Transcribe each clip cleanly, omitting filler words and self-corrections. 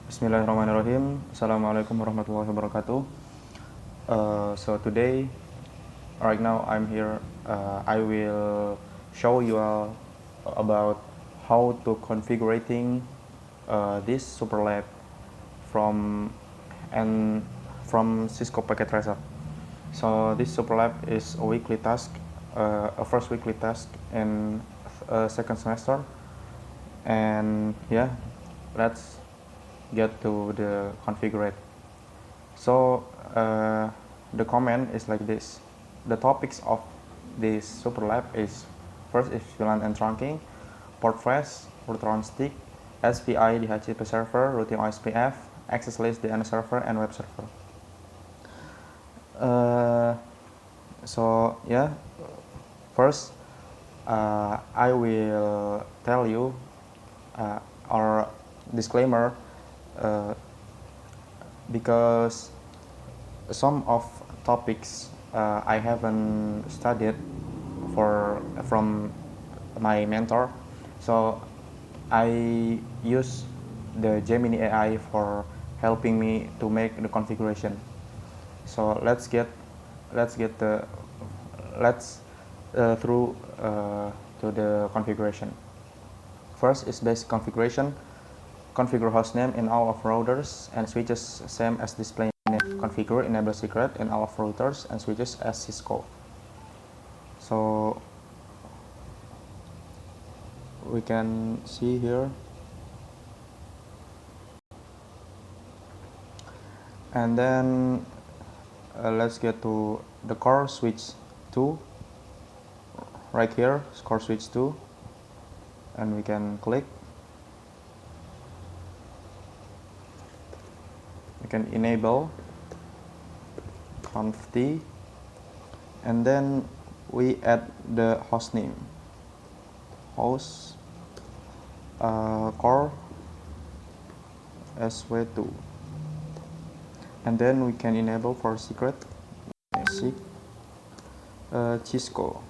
Bismillahirrahmanirrahim. Assalamualaikum warahmatullahi wabarakatuh. So today, right now I'm here. I will show you all about how to configuring this Superlab from and from Cisco Packet Tracer. So this Superlab is a weekly task, a first weekly task in second semester, and yeah, let's get to the configure. So the comment is like this. The topics of this Superlab is first is VLAN and trunking, port flash, route round stick, SPI DHCP server, routing OSPF, access list DNS server, and web server. Uh, so yeah, first I will tell you our disclaimer uh, because some of topics I haven't studied from my mentor, so I use the Gemini AI for helping me to make the configuration. So let's through to the configuration. First is basic configuration. Configure hostname in all of routers and switches same as display name. Configure enable secret in all of routers and switches as Cisco. So we can see here, and then let's get to the core switch 2 right here, core switch 2, and we can click. We can enable conf t, and then we add the host name, host core sw2, and then we can enable for secret Cisco.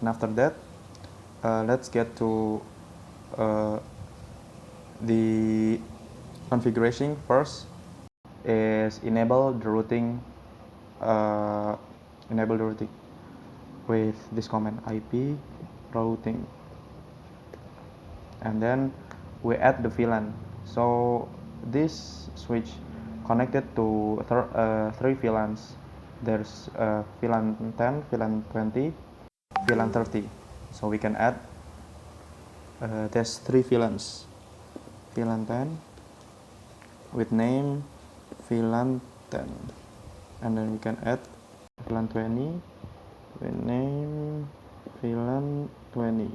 And after that, let's get to the configuration. First is enable the routing with this command IP routing, and then we add the VLAN. So this switch connected to three VLANs. There's VLAN 10, VLAN 20, VLAN 30. So we can add there's three VLANs. VLAN 10 with name VLAN 10, and then we can add VLAN 20 with name VLAN 20,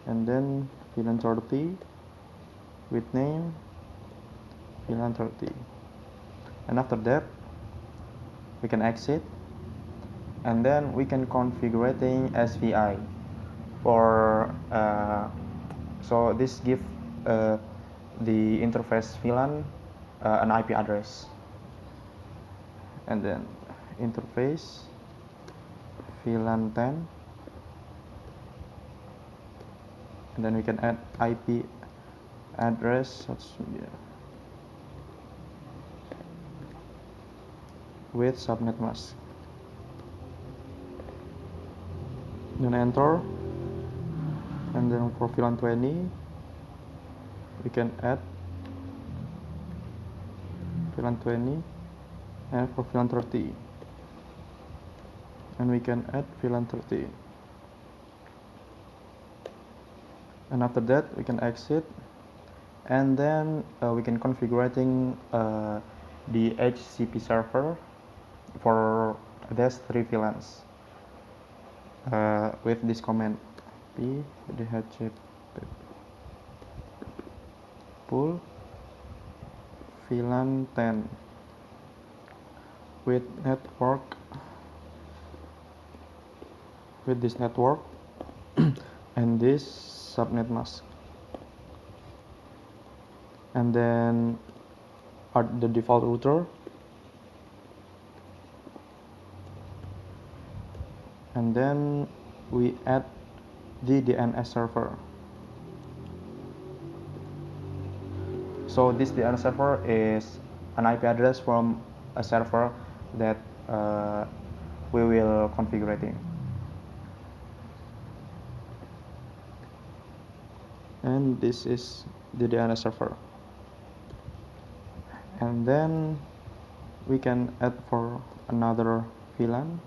and then VLAN 30 with name VLAN 30. And after that, we can exit, and then we can configuring SVI for so this give the interface VLAN an IP address, and then interface VLAN 10, and then we can add IP address with subnet mask, then enter, and then for VLAN 20 we can add VLAN 20, and for VLAN 30, and we can add VLAN 30, and after that we can exit, and then we can configuring the HCP server for these three VLANs with this command p dhcp pull VLAN 10 with this network and this subnet mask, and then add the default router, and then we add the DNS server. So this DNS server is an IP address from a server that we will configuring. And this is the DNS server. And then we can add for another VLAN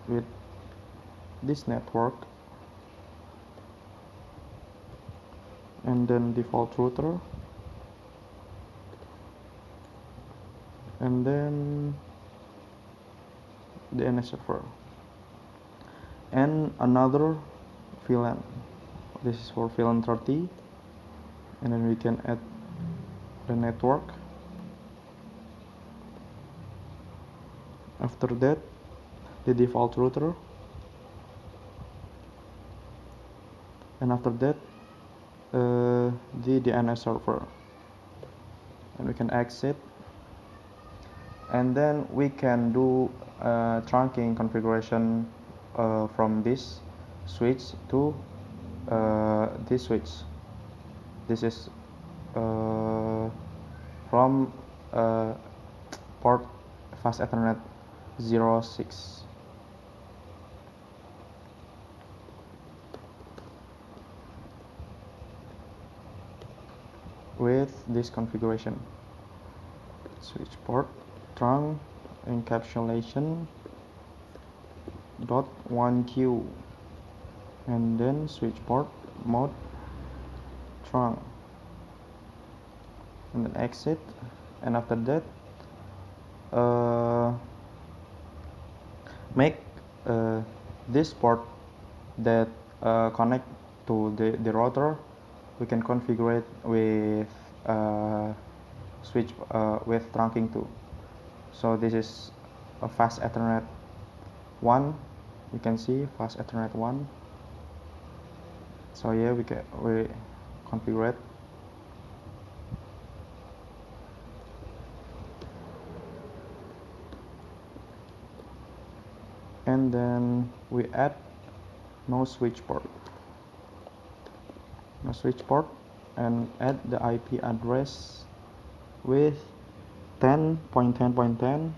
with this network, and then default router, and then the DNS server, and another VLAN. This is for VLAN 30, and then we can add the network. After that, the default router, and after that the DNS server, and we can exit, and then we can do trunking configuration from this switch to this switch. This is from port fast Ethernet 06. With this configuration, switch port trunk encapsulation .1Q, and then switch port mode trunk, and then exit, and after that make this port that connect to the router, we can configure it with switch with trunking too. So this is a fast Ethernet 1. You can see fast Ethernet 1. So yeah, we configure it. And then we add no switch port, and add the IP address with 10.10.10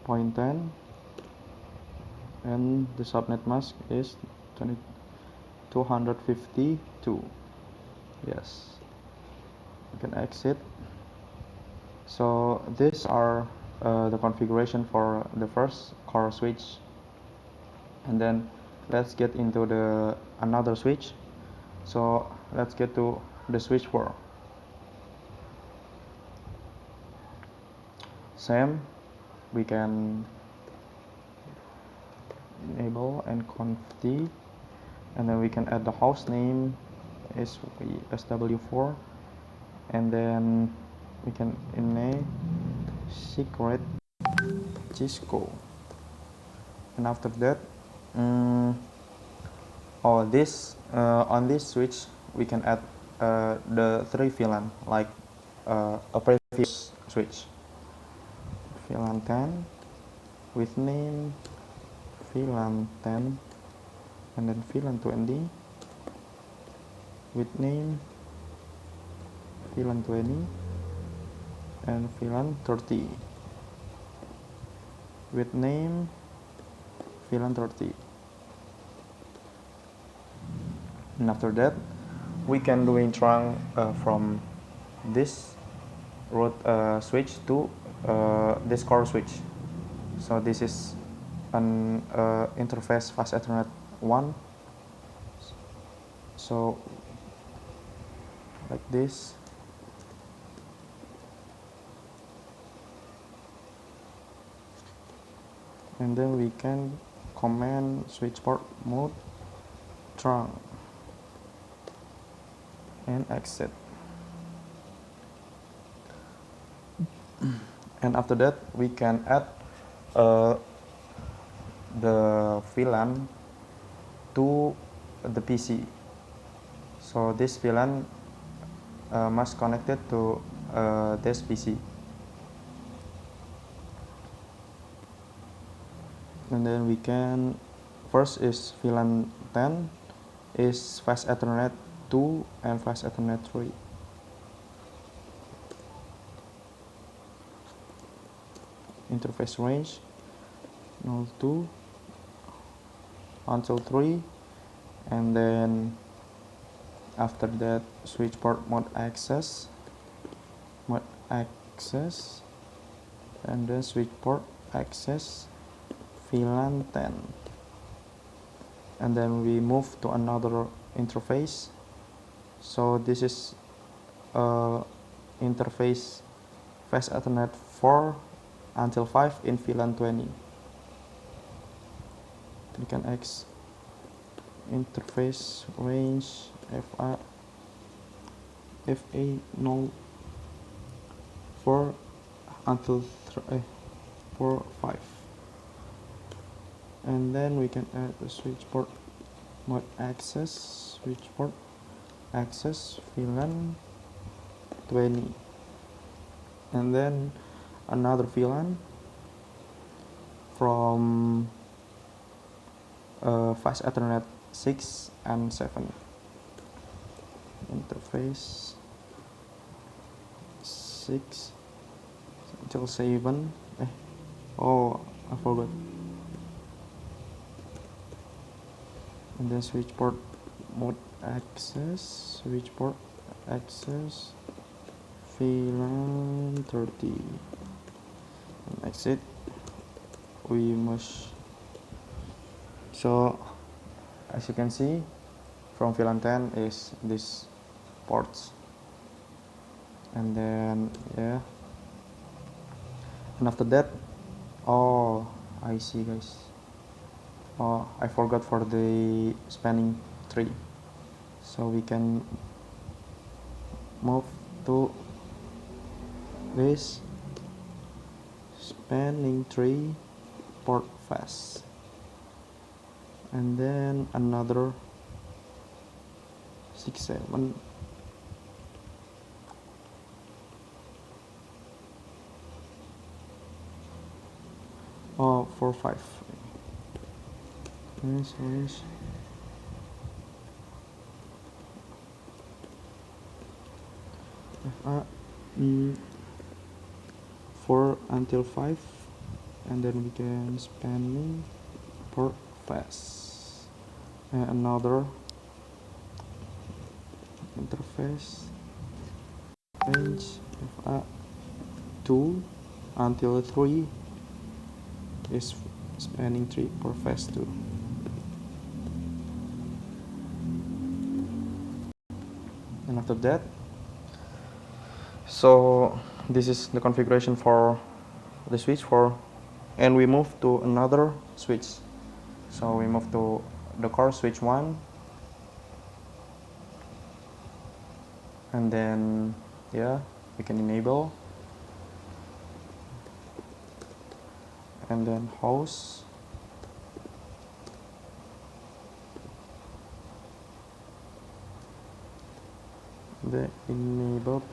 .10, and the subnet mask is 252. Yes, you can exit. So these are the configuration for the first core switch, and then let's get into the another switch. So let's get to the switch 4. Same, we can enable and conft, and then we can add the host name is SW4, and then we can enable secret Cisco, and after that this on this switch we can add the 3 VLAN like a previous switch. VLAN 10 with name VLAN 10, and then VLAN 20 with name VLAN 20, and VLAN 30 with name VLAN 30. And after that we can doing trunk from this root switch to this core switch. So this is an interface fast Ethernet 1. So like this, and then we can command switch port mode trunk and exit. And after that we can add the VLAN to the PC. So this VLAN must connected to this PC, and then we can first is VLAN 10 is Fast Ethernet 2 and Fast Ethernet 3. Interface range 02 until 3, and then after that switch port mode access, and then switch port access VLAN 10, and then we move to another interface. So this is interface Fast Ethernet 4 until 5 in VLAN 20. You can X interface range FA 04 until 4 5, and then we can add the switch port mode access, switch port access VLAN 20, and then another VLAN from Fast Ethernet 6 and 7. Interface 6 until 7. Oh, I forgot. And then switch port mode access, switch port access VLAN 30. And that's it. We must. So as you can see, from VLAN 10 is this ports, and then yeah, and after that, oh, I see guys, oh, I forgot for the spanning tree, so we can move to this spanning tree port fast, and then another 6 7. Oh, 4 5. Yes. 4 until 5, and then we can spanning port fast, and another interface range FA 2 until 3 is spanning tree for fast 2. And after that, so this is the configuration for the switch for, and we move to another switch. So we move to the core switch 1, and then yeah, we can enable, and then host, the enable,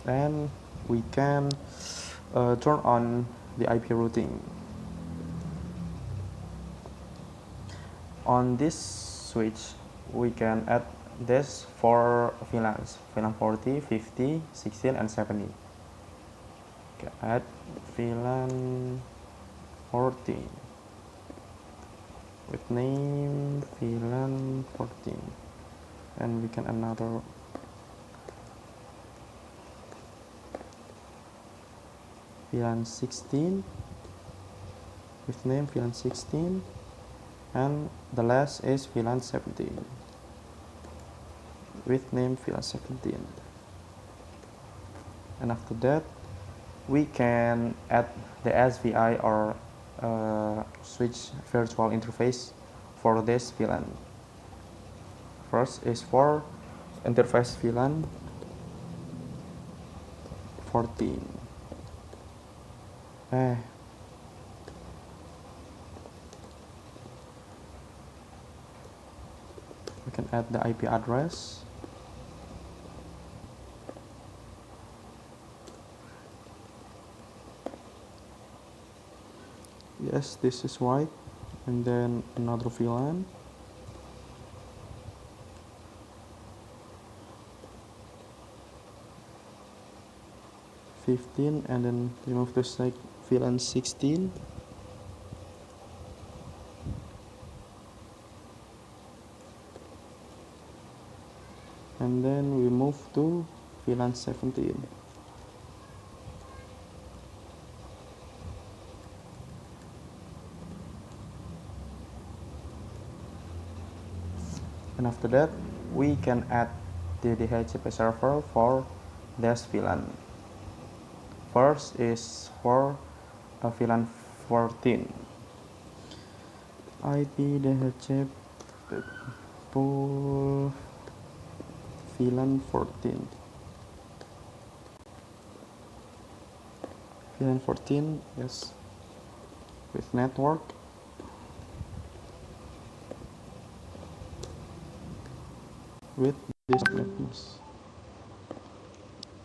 and we can turn on the IP routing. On this switch we can add this 4 VLANs, VLAN 40, 50, 16 and 70. Okay, add VLAN 14 with name VLAN 14, and we can another VLAN 16 with name VLAN 16, and the last is VLAN 17 with name VLAN 17. And after that we can add the SVI or switch virtual interface for this VLAN. First is for interface VLAN 14. We can add the IP address, Yes, this is right. And then another VLAN. '15, and then we move to VLAN 16. And then we move to VLAN 17. And after that, we can add the DHCP server for this VLAN. First is for VLAN 14. IP DHCP pool VLAN 14. VLAN 14, yes, with network. With this networks.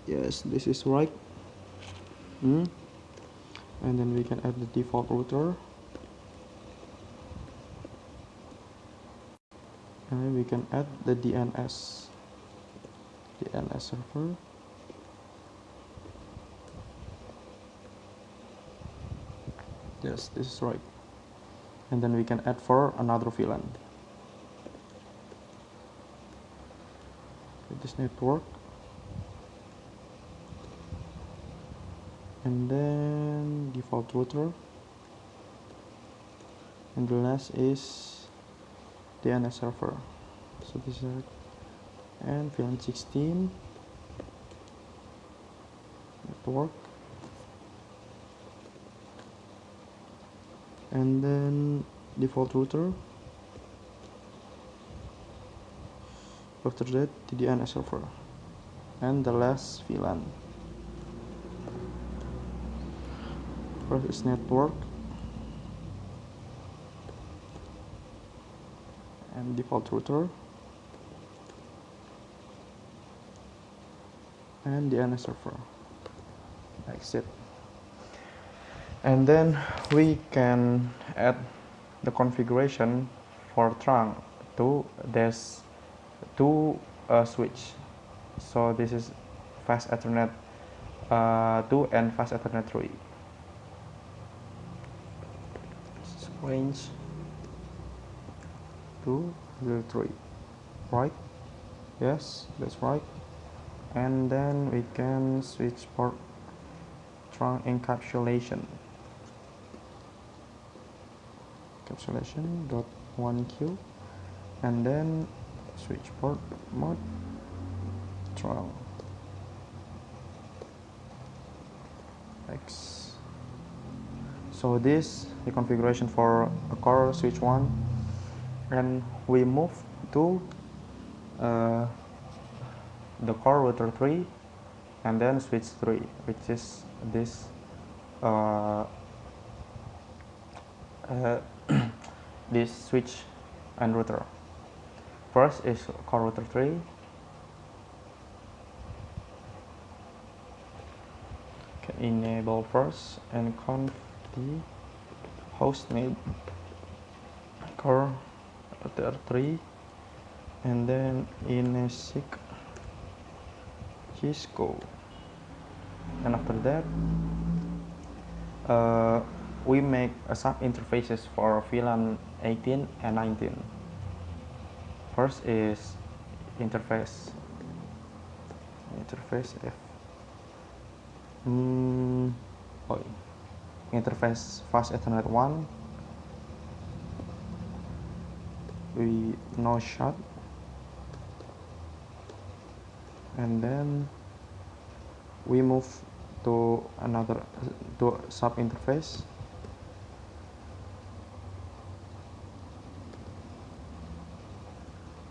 Yes, this is right. And then we can add the default router. And we can add the DNS server. Yes, this is right. And then we can add for another VLAN. This network. And then default router. And the last is DNS server. So this is it. And VLAN 16 network. And then default router. After that, the DNS server. And the last VLAN. First is network. And default router. And DNS server. Exit. And then we can add the configuration for trunk to this switch. So this is fast Ethernet 2 and fast Ethernet 3. Range 203, right? Yes, that's right. And then we can switch port trunk encapsulation dot 1q, and then switch port mode trunk X. So this the configuration for a core switch 1, and we move to the core router 3 and then switch 3, which is this this switch and router. First is core router 3. Can enable first and conf the hostname core router 3, and then inesic Cisco. And after that, we make a sub interfaces for VLAN 18 and 19. First is interface F. Interface fast Ethernet 1. We no shut, and then we move to another sub interface.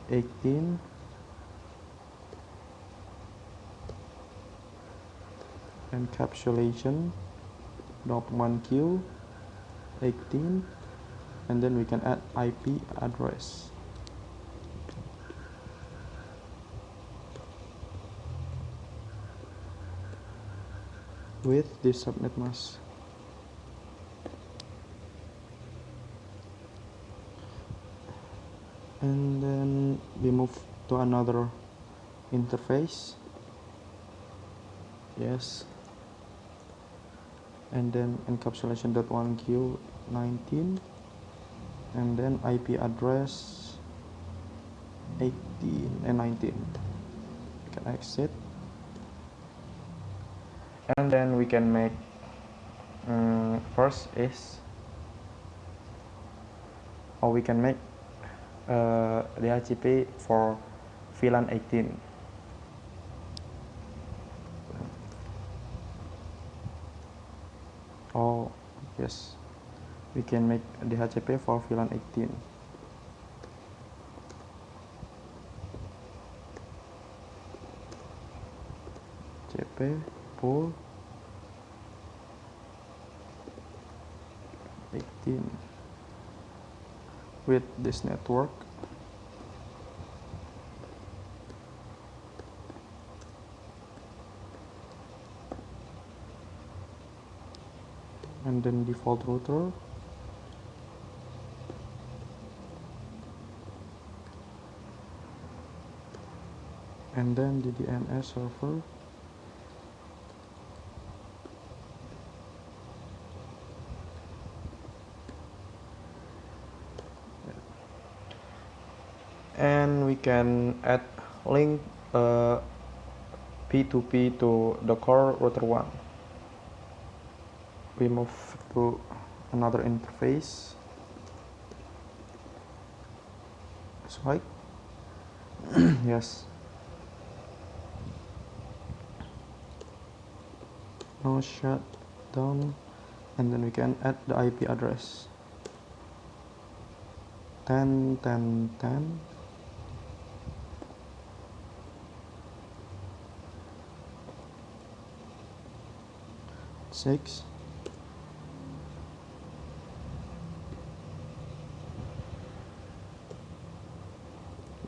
'18 encapsulation .1q 18, and then we can add IP address. With this subnet mask. and then we move to another interface. Yes, and then encapsulation.1q19, and then IP address 18 and 19. We can exit, and then we can make first is how we can make DHCP for VLAN 18. Oh yes, we can make DHCP for VLAN 18. CP pool 18 with this network. And then default router, and then the DNS server, and we can add link P2P to the core router 1. We move to another interface. Swipe. Yes. Now shut down, and then we can add the IP address 10.10.10. 6.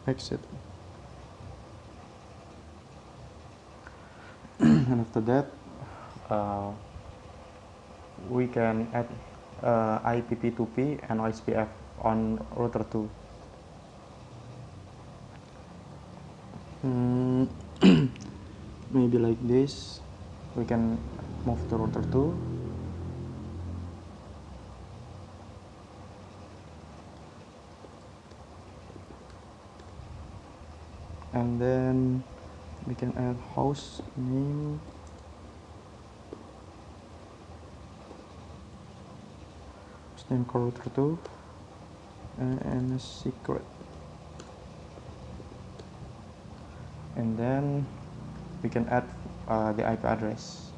Exit. And after that, we can add IPP2P and OSPF on router 2. Maybe like this. We can move to router 2. And then we can add host name, core router 2, and a secret. And then we can add the IP address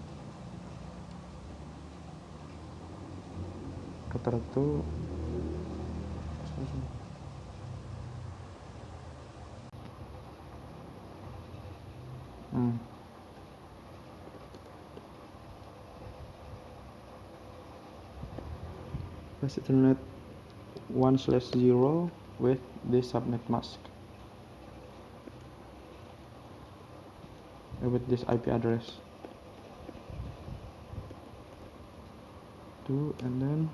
router 2. Plus Ethernet 1/0 with this subnet mask with this IP address 2, and then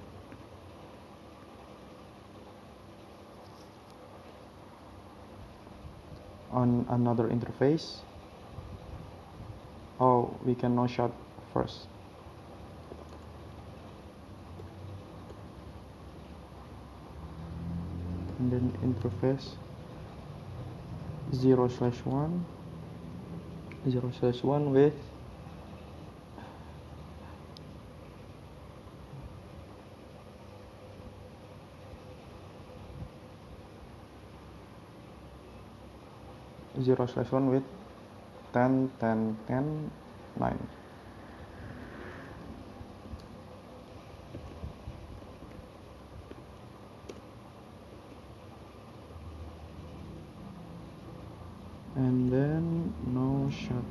on another interface. Oh, we can no shot first. And then interface 0/1 with zero slash one with 10.10.10.9. And then no shut.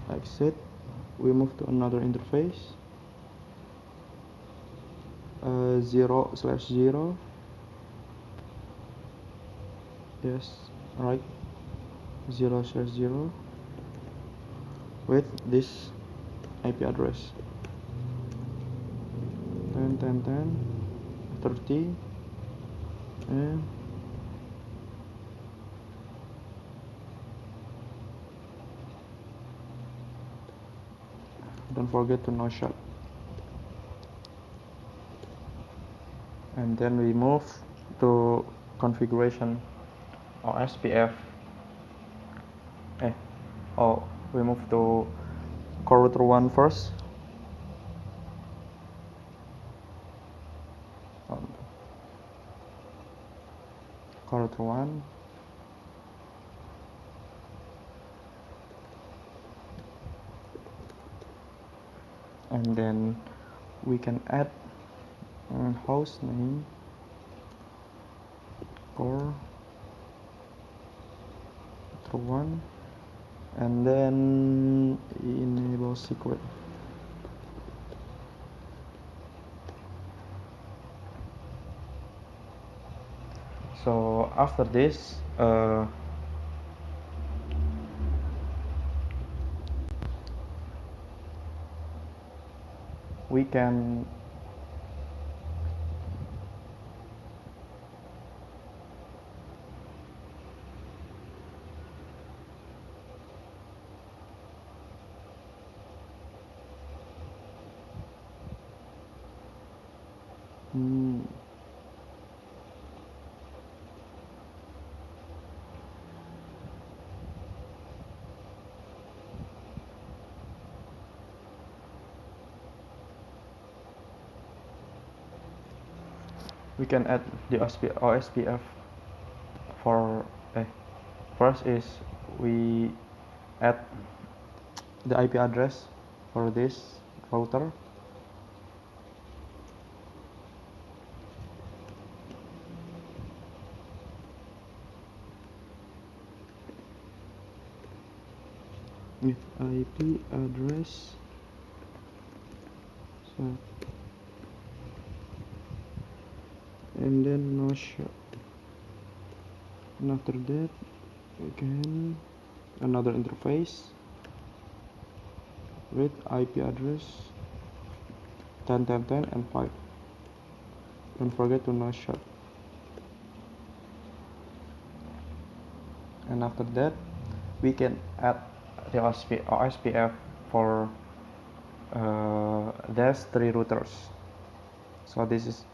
Exit. We move to another interface 0/0. Yes, right, 0/0 with this IP address 10.10.10 30 and don't forget to no shot. And then we move to configuration OSPF. We move to core router 1 first. Core router 1. And then we can add host name core router 1, and then enable secret. So after this, we can add the OSPF for first is we add the IP address for this router. With IP address, so and then no shot. And after that, again another interface with IP address 10.10.10 and 5. Don't forget to no shot. And after that, we can add the OSPF for there's 3 routers. So this is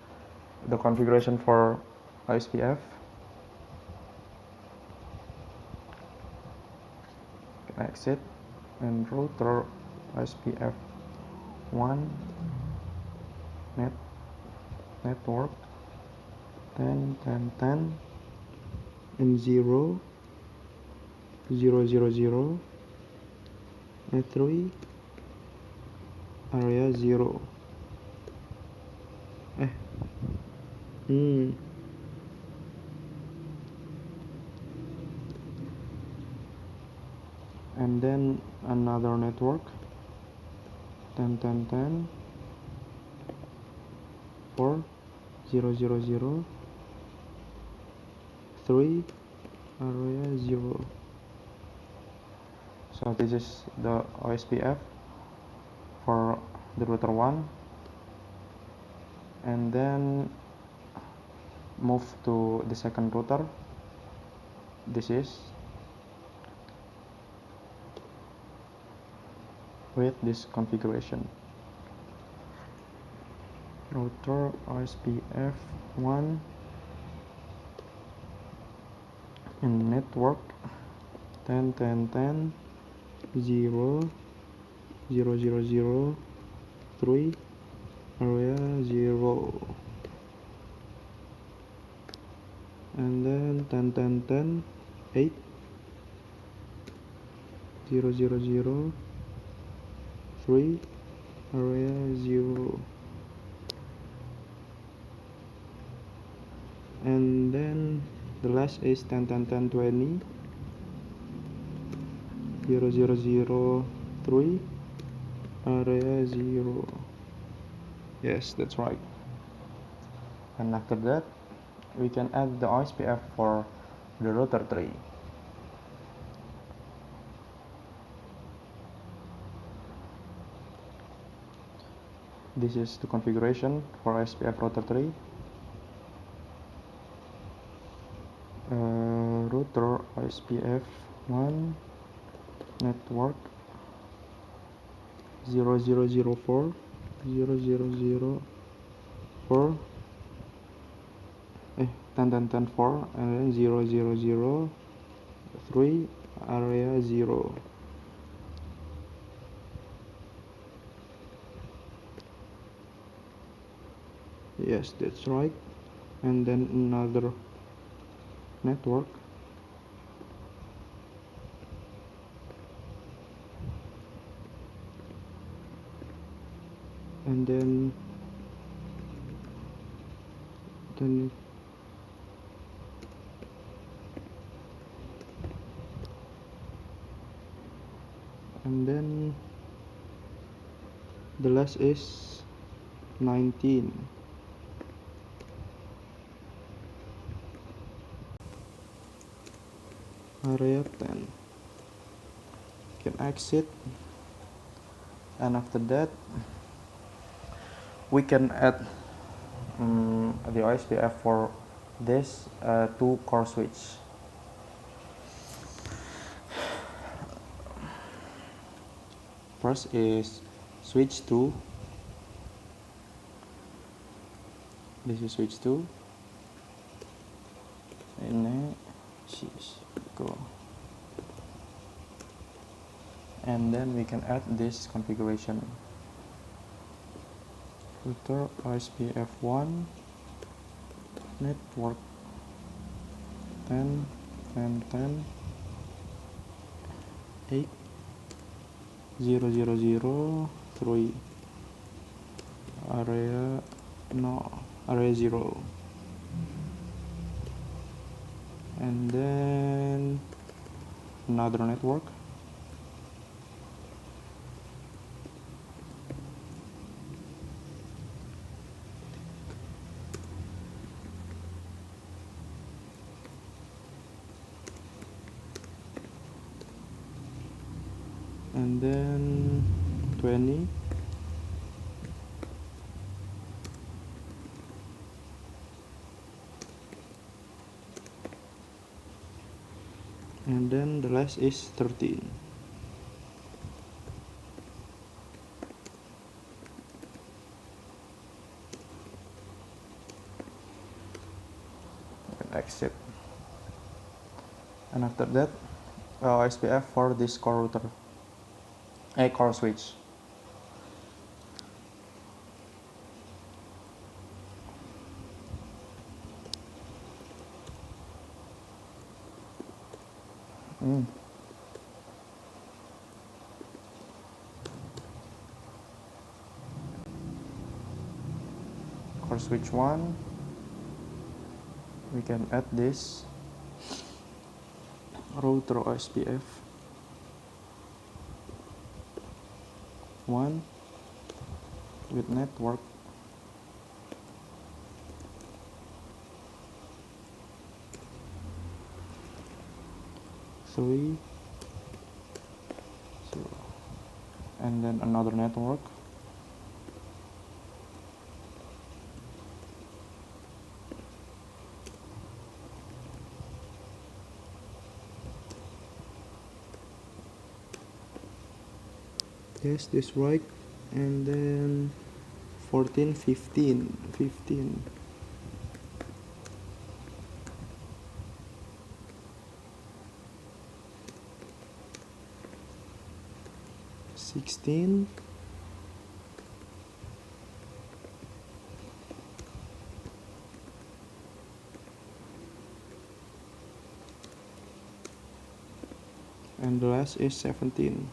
the configuration for OSPF. Exit and router OSPF 1 network 10.10.10 and 0 and 3 area 0. And then another network 10.10.10 for 0 3 area 0. So this is the OSPF for the router 1, and then move to the second router. This is with this configuration: router OSPF 1 and network 10.10.10 0 3 area 0, and then 10.10.10 8 0 3 area 0, and then the last is 10.10.10 20 3 area 0. Yes, that's right. And after that, we can add the OSPF for the router 3. This is the configuration for OSPF router 3. ISPF 1 network 0004 0004 10 and then 0003 area 0. Yes, that's right. And then another network and then the last is 19. Area 10. You can exit, and after that we can add the OSPF for this two core switch. First is switch 2. This is switch 2. Ini go. And then we can add this configuration. Router OSPF 1 network 10 and 10 8 0003 area 0, and then another network and then 20 and then the last is 13. Exit, and after that OSPF for this core router, core switch. Core switch 1, we can add this router OSPF 1 with network 3 0, and then another network yes, this right, and then 14 15 16 and the last is 17.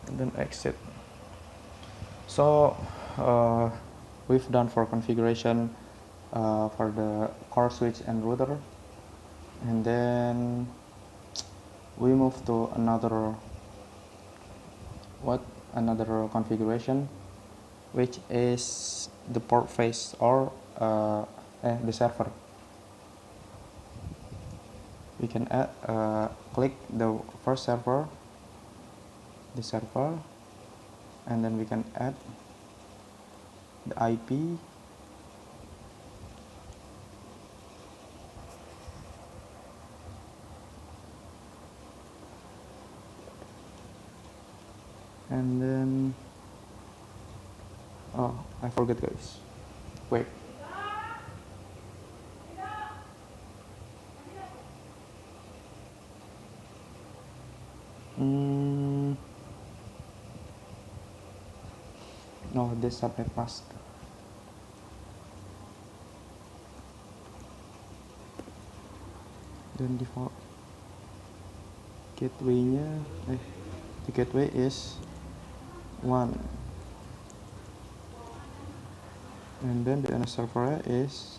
And then exit. So we've done for configuration for the core switch and router, and then we move to another configuration, which is the port face or the server. We can click the first server the server, and then we can add the IP, and then I forget, guys. Wait. No, this subnet mask. Then default gateway-nya the gateway is 1, and then the DNS server is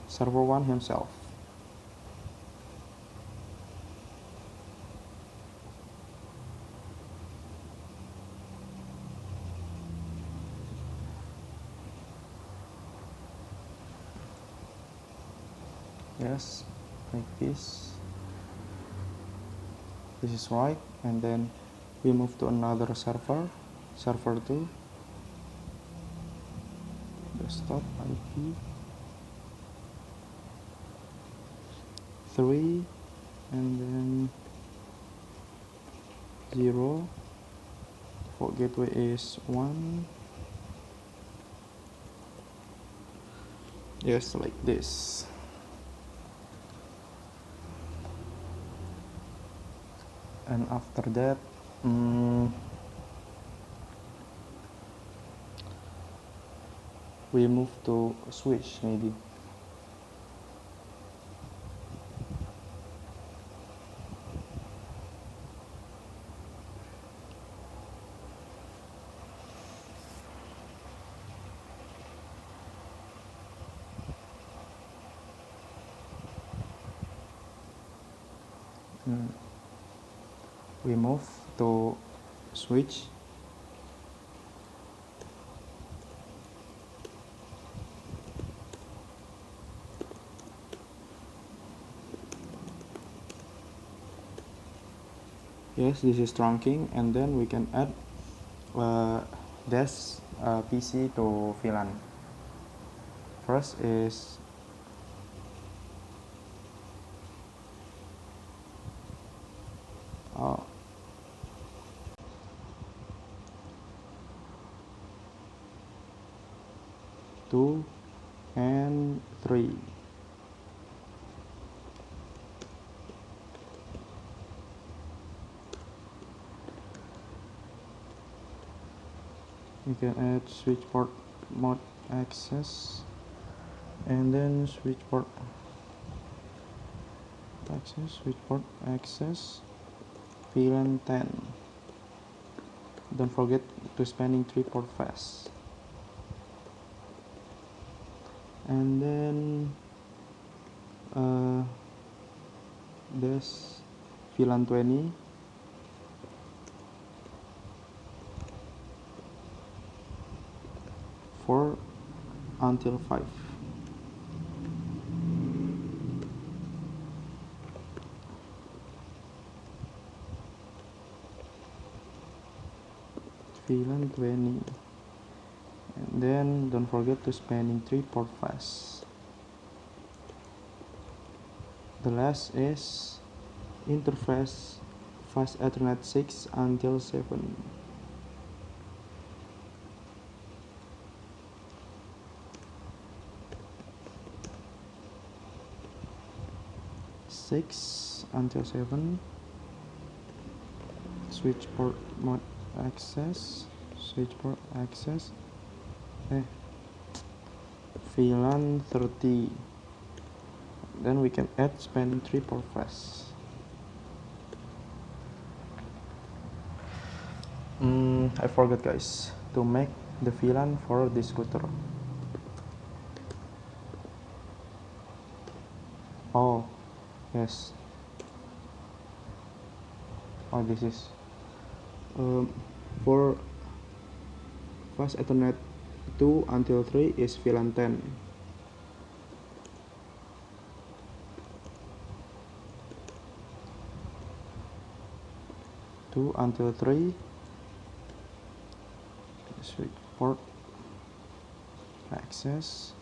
server 1 himself. Yes, like this is right, and then we move to another server 2, desktop IP 3, and then 0, default gateway is 1. Yes, like this. And after that, we move to switch maybe. We move to switch. Yes, this is trunking, and then we can add this PC to VLAN. First is two and 3. We can add switch port mode access, and then switch port access VLAN 10. Don't forget to spanning tree port fast. And then this VLAN 20, until 5. VLAN 20, and then don't forget to spanning tree port fast. The last is interface fast Ethernet 6 until 7. Until 7. Switch port mode access, VLAN 30. Then we can add spanning tree port fast. I forgot, guys, to make the VLAN for this router. Oh yes, this is for fast Ethernet 2 until 3 is VLAN 10. 2 until 3, port access,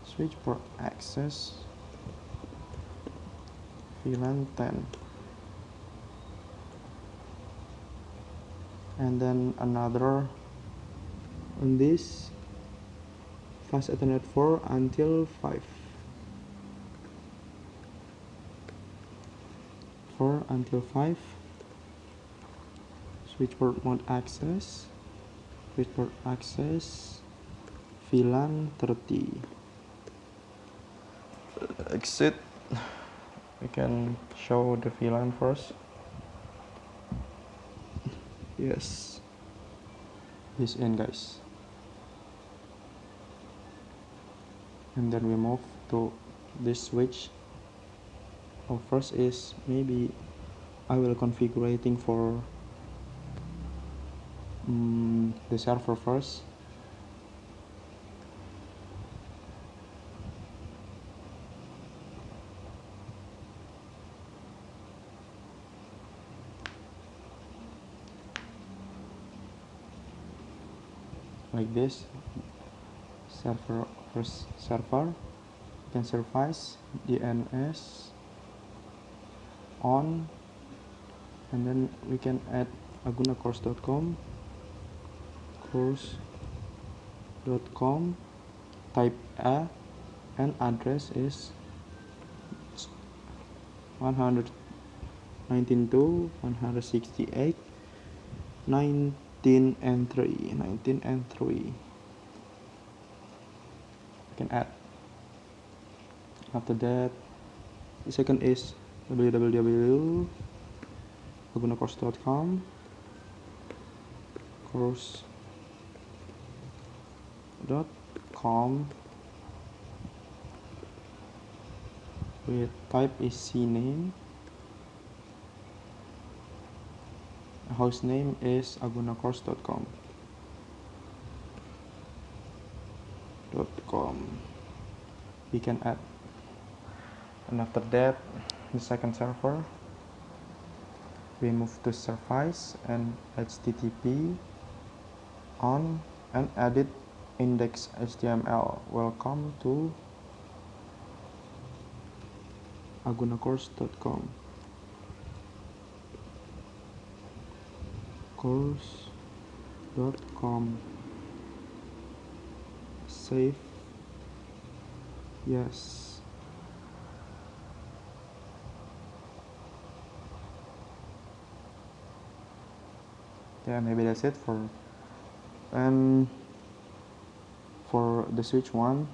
switch port access, VLAN 10, and then another on this fast Ethernet 4 until 5, 4 until 5, switch port mode access, switch port access, VLAN 30. Exit. We can show the VLAN first. Yes, this in, guys, and then we move to this switch. First is maybe I will configuring for the server first. Like this, server first server, you can service DNS on, and then we can add agunacourse.com, course.com, type A, and address is 119.2.168, 19 and 3. You can add. After that, the second is www.agunacourse.com, course.com, with type is cname, host name is agunacourse.com. We can add, and after that, the second server, we move to service and http on and edit index HTML. Welcome to agunacourse.com, course.com, save, yes. Yeah, maybe that's it for, and for the switch one,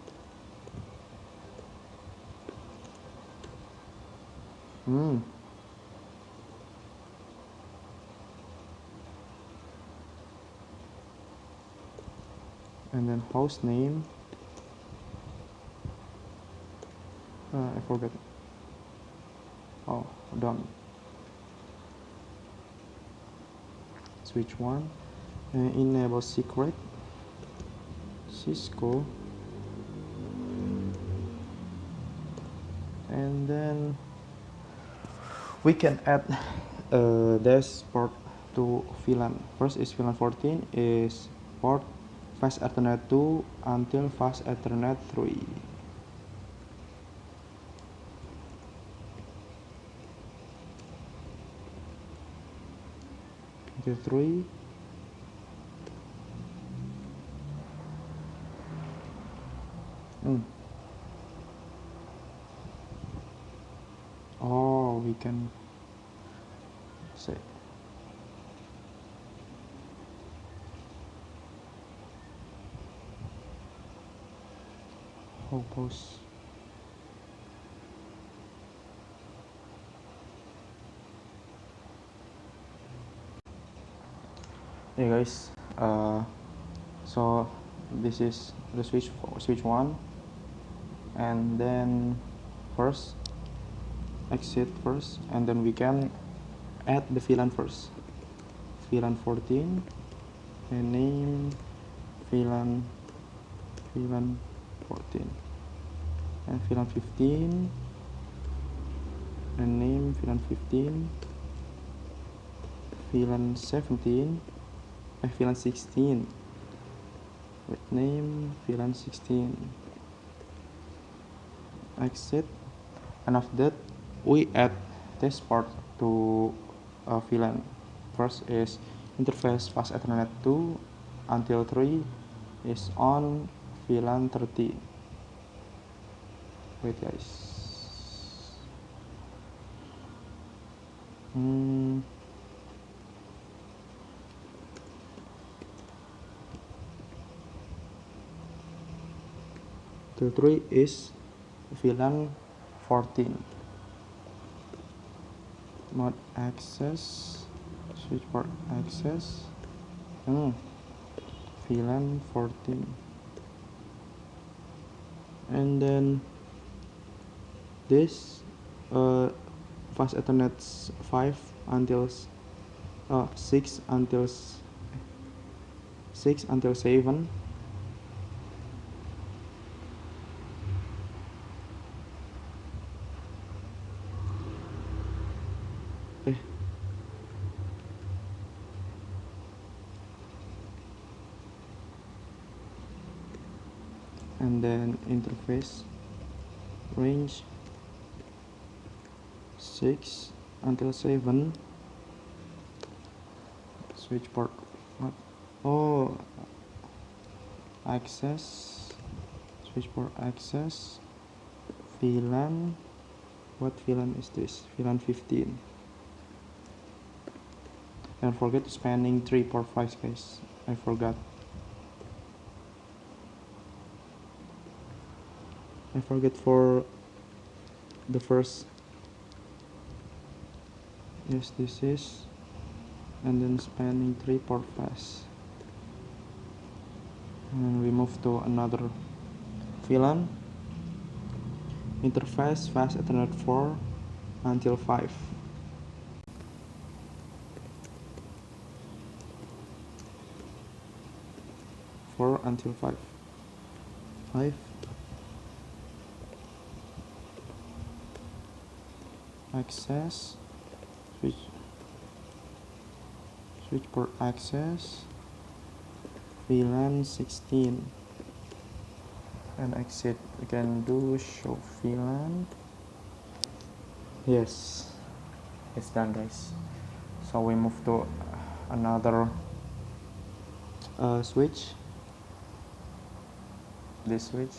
and then host name, I forgot, oh, done. Switch one, enable secret, Cisco, and then we can add this port to VLAN. First is VLAN 14 is port fast Ethernet 2 until fast Ethernet 3. Until 3. Oh, we can say Hopos. Hey guys, so this is the switch one, and then first exit first, and then we can add the VLAN first. VLAN 14 and name VLAN 14, and VLAN 15 and name VLAN 15, VLAN 17 and VLAN 16 with name VLAN 16. Exit, and after that we add this part to VLAN. First is interface fast Ethernet 2 until 3 is on VLAN 30. Wait guys. Till 3 is VLAN 14. Mode access, switch port access, VLAN 14. And then this fast Ethernet 5 until 6 until 7. And then interface range 6 until 7, switch port access, switch port access, VLAN, what VLAN is this? VLAN 15. Don't forget spanning 3 port 5 guys, I forgot for the first. Yes, this is, and then spanning 3 port fast, and then we move to another VLAN, interface fast Ethernet 4 until 5. Until 5 access, switch port access, VLAN 16, and exit. We can do show VLAN. Yes, it's done guys. So we move to another switch, this switch,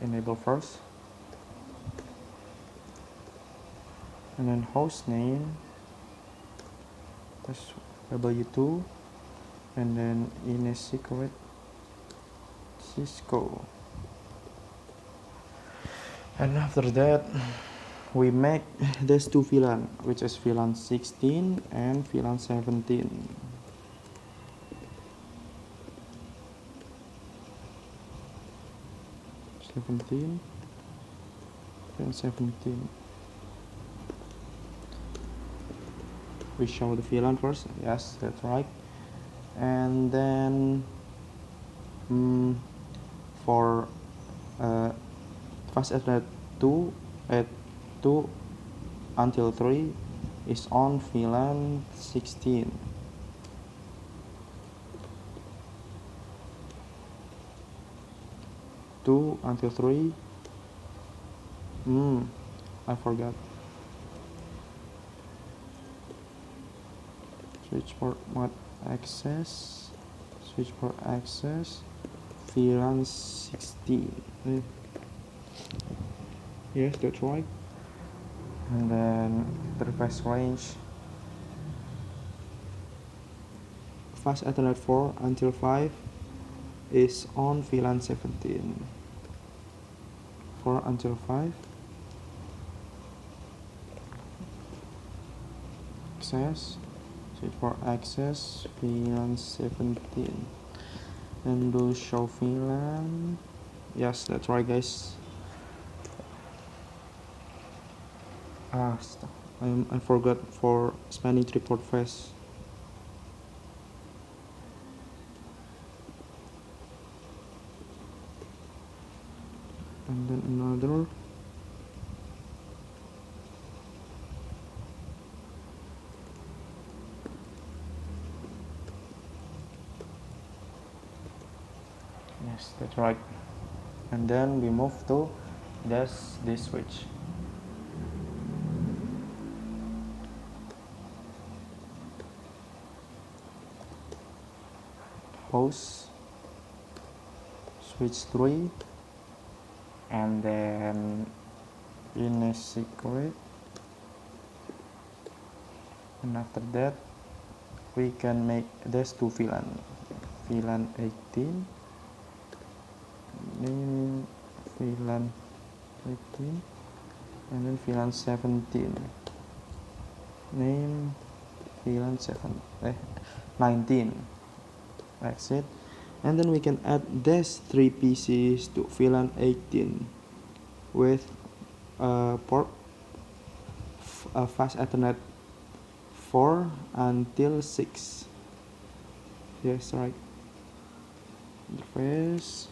enable first, and then host name that's W2, and then in a secret Cisco, and after that we make these two VLAN, which is VLAN 16 and VLAN 17. And 17. We show the VLAN first. Yes, that's right. And then for fast Ethernet 2 at 2 until 3 is on VLAN 16. Two until 3. I forgot. Switch port mode access, switch port access, VLAN 16. Yes, that's right. And then interface range fast Ethernet 4 until 5 is on VLAN 17. 4 until 5. Access, switch for access, VLAN 17. And do show VLAN. Yes, that's right guys. I forgot for spanning 3 port phase. And then another. Yes, that's right. And then we move to this switch. Host switch 3, and then in a secret, and after that we can make this to VLAN 18, name VLAN 18, and then VLAN 17, name VLAN 19, exit. And then we can add these 3 PCs to VLAN 18 with port fast Ethernet 4 until 6. Yes, right. Interface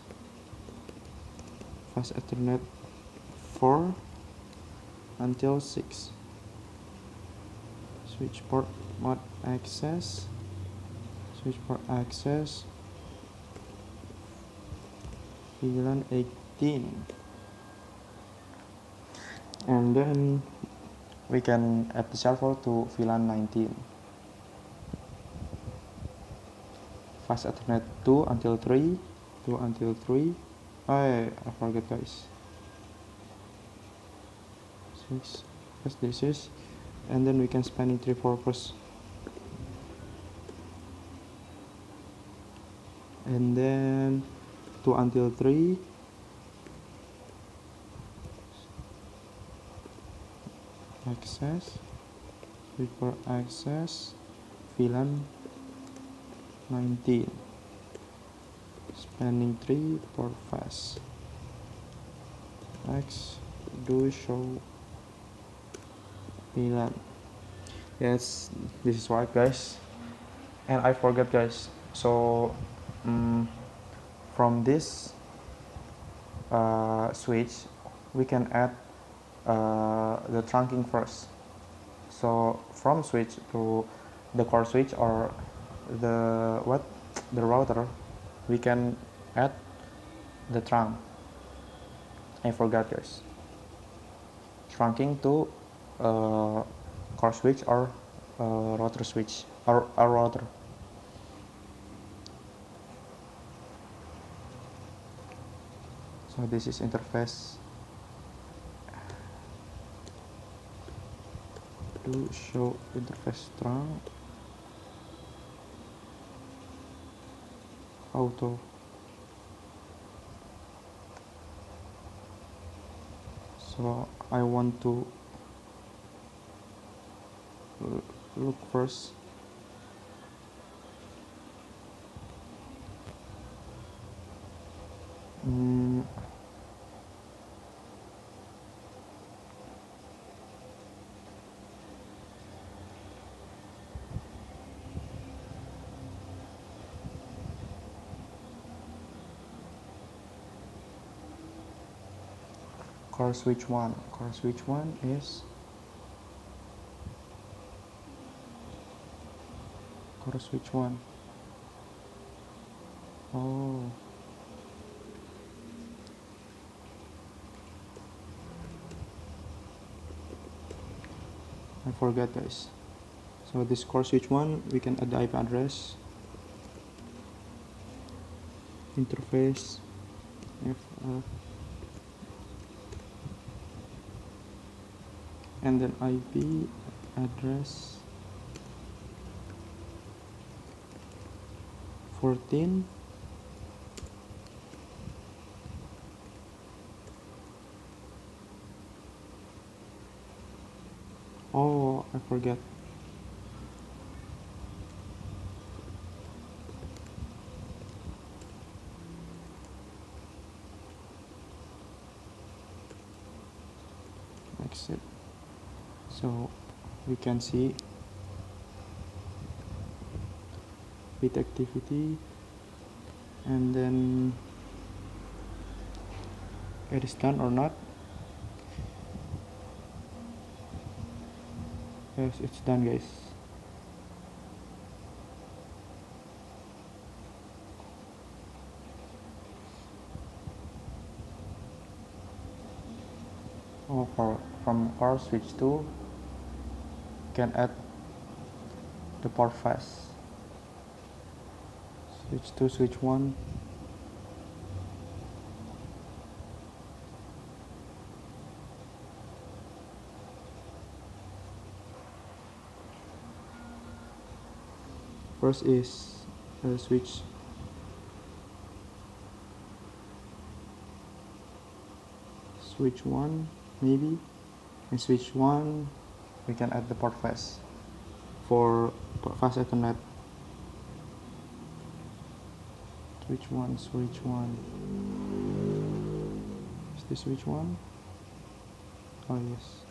fast Ethernet 4 until 6. Switch port mode access. Switch port access. VLAN 18. And then we can add the server to VLAN 19. Fast Ethernet 2 until 3. 2 until 3. I forgot, guys. 6. Yes, this is. And then we can span it 3 purpose. And then 2 until 3. Access. Switch for access. VLAN 19. Spanning 3 port fast. X do show VLAN. Yes, this is right, guys. And I forgot, guys. So from this switch we can add the trunking first. So from switch to the core switch or the router, we can add the trunk. I forgot, guys. Trunking to core switch or router switch or router. So this is interface to show interface trunk auto. So I want to look first. Core switch 1. Core switch 1 is core switch 1. Oh. I forgot, guys. So this core switch 1, we can add the IP address, interface, and then IP address 14. Oh, I forget. Exit. So we can see bit activity, and then it is done or not. Yes, it's done, guys. from core switch 2 can add the port phase. Switch 2, switch 1. First is switch 1 maybe. In switch 1 we can add the port phase for fast Ethernet. Switch 1. Is this switch 1? Oh yes.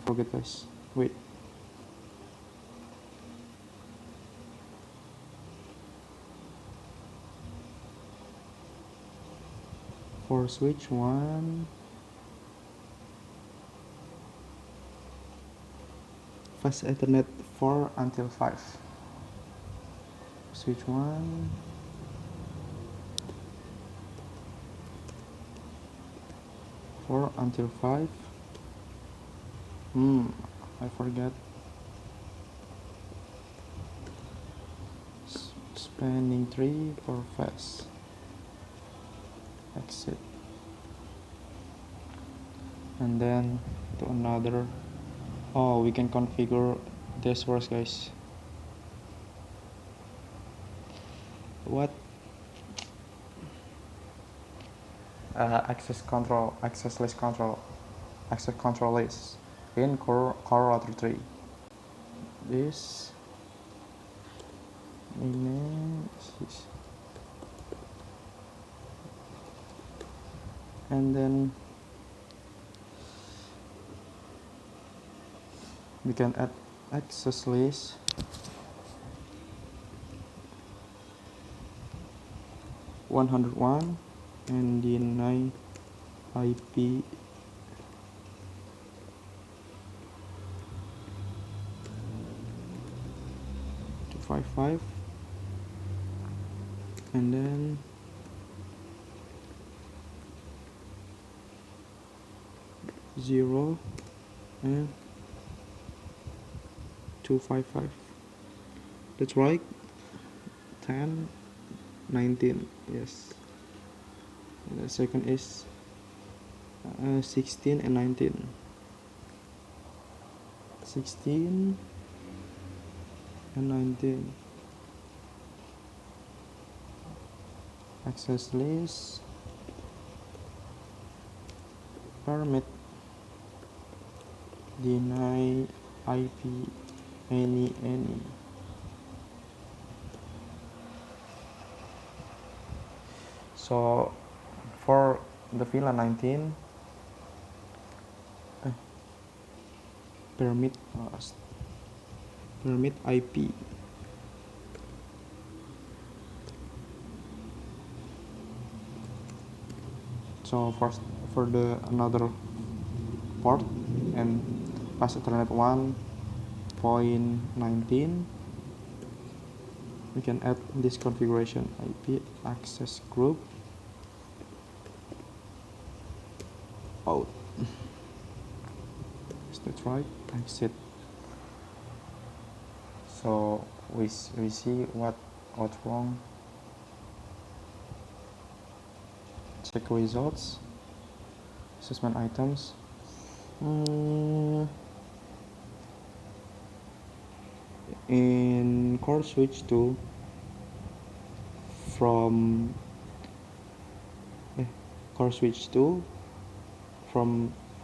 Forget this. Wait. For switch 1, fast Ethernet 4 until 5. Switch 1. Four until 5. I forget. Spanning 3 for fast. Exit. And then to another. Oh, we can configure this first, guys. What? Access control list in core router 3. This and then we can add access list (101) and deny IP 255, and then (0) and 255. That's right. 10, 19. Yes. And the second is 16 and 19. 16 and 19. Access list. Permit. Deny IP any. So for the VLAN 19, permit IP. So first for the another port and fast Ethernet 1.19, we can add this configuration IP access group out. That's right. Exit. So we see what's wrong. Check results. Assessment items. In core switch 2 from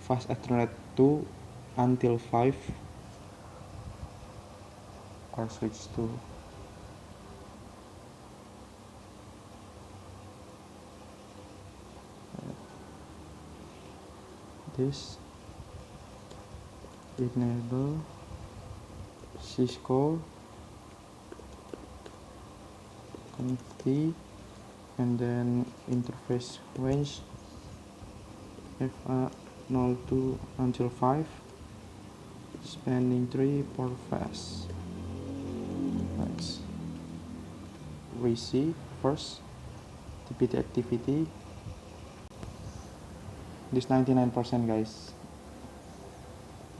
fast Ethernet 2 until 5. Core switch 2. This enable Cisco connectivity and then interface range FA02 until 5, spanning 3 port phase. Next, we see first TPT activity this 99%, guys.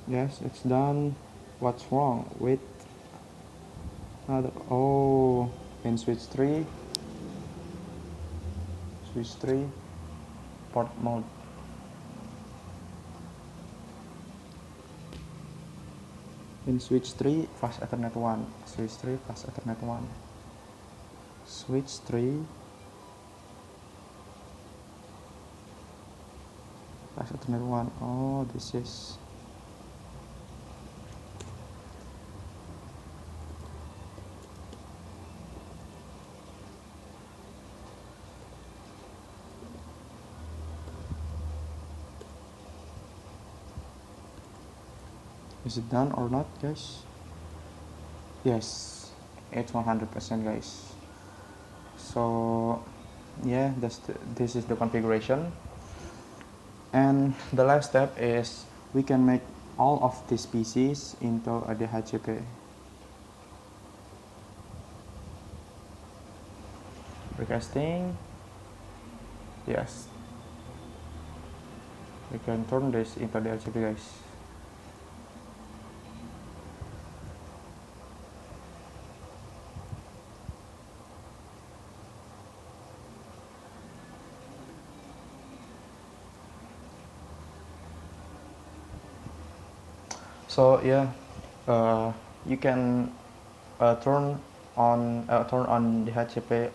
Yes, it's done. What's wrong with another? Oh, in switch 3, port mode. In switch 3 fast ethernet 1, switch 3 fast ethernet 1, switch 3 fast ethernet 1. Oh, this is is it done or not, guys? Yes, it's 100%, guys. So yeah, this is the configuration, and the last step is we can make all of these PCs into a DHCP. Requesting, yes, we can turn this into DHCP, guys. So yeah, you can turn on DHCP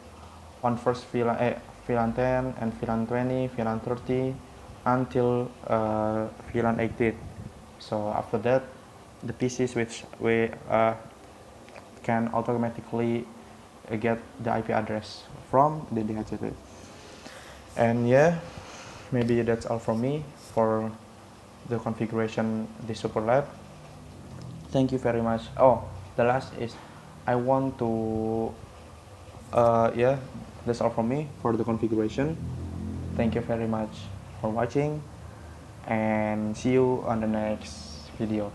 on first VLAN 10 and VLAN 20, VLAN 30 until VLAN 18. So after that, the PCs which we can automatically get the IP address from the DHCP. And yeah, maybe that's all from me for the configuration the SuperLab. Thank you very much. Oh, the last is I want to yeah, that's all from me for the configuration. Thank you very much for watching, and see you on the next video.